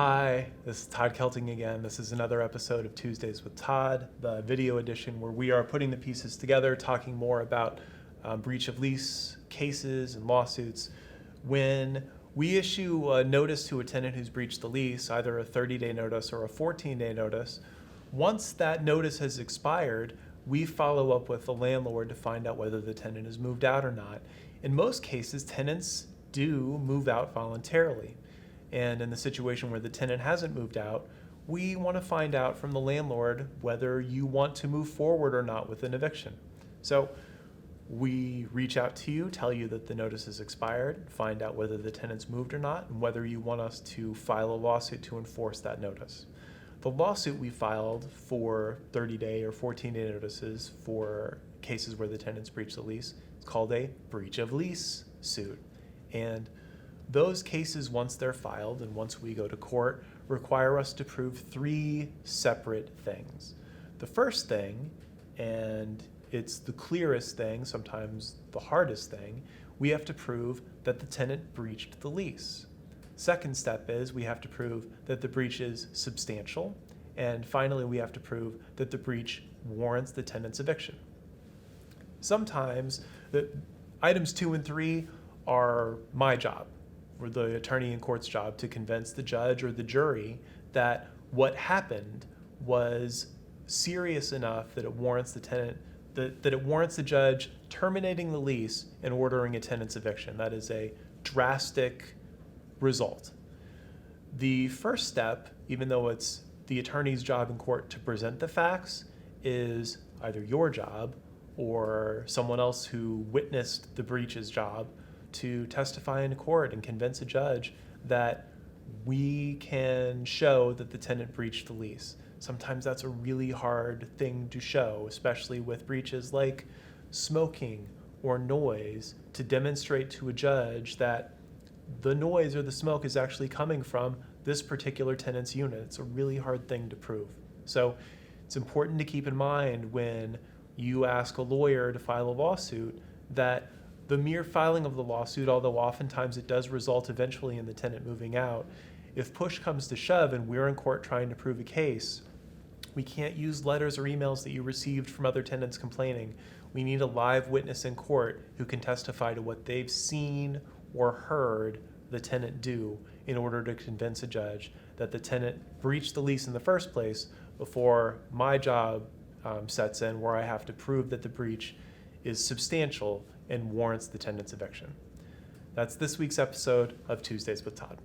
Hi, this is Todd Kelting again. This is another episode of Tuesdays with Todd, the video edition where we are putting the pieces together, talking more about breach of lease cases and lawsuits. When we issue a notice to a tenant who's breached the lease, either a 30-day notice or a 14-day notice, once that notice has expired, we follow up with the landlord to find out whether the tenant has moved out or not. In most cases, tenants do move out voluntarily. And in the situation where the tenant hasn't moved out, we want to find out from the landlord whether you want to move forward or not with an eviction. So we reach out to you, tell you that the notice has expired, find out whether the tenant's moved or not, and whether you want us to file a lawsuit to enforce that notice. The lawsuit we filed for 30-day or 14-day notices for cases where the tenant's breached the lease is called a breach of lease suit. And those cases, once they're filed and once we go to court, require us to prove three separate things. The first thing, and it's the clearest thing, sometimes the hardest thing, we have to prove that the tenant breached the lease. Second step is we have to prove that the breach is substantial. And finally, we have to prove that the breach warrants the tenant's eviction. Sometimes the items 2 and 3 are my job, or the attorney in court's job, to convince the judge or the jury that what happened was serious enough that it warrants the tenant, that it warrants the judge terminating the lease and ordering a tenant's eviction. That is a drastic result. The first step, even though it's the attorney's job in court to present the facts, is either your job or someone else who witnessed the breach's job to testify in court and convince a judge that we can show that the tenant breached the lease. Sometimes that's a really hard thing to show, especially with breaches like smoking or noise, to demonstrate to a judge that the noise or the smoke is actually coming from this particular tenant's unit. It's a really hard thing to prove. So it's important to keep in mind when you ask a lawyer to file a lawsuit that the mere filing of the lawsuit, although oftentimes it does result eventually in the tenant moving out, if push comes to shove and we're in court trying to prove a case, we can't use letters or emails that you received from other tenants complaining. We need a live witness in court who can testify to what they've seen or heard the tenant do in order to convince a judge that the tenant breached the lease in the first place before my job sets in, where I have to prove that the breach is substantial and warrants the tenant's eviction. That's this week's episode of Tuesdays with Todd.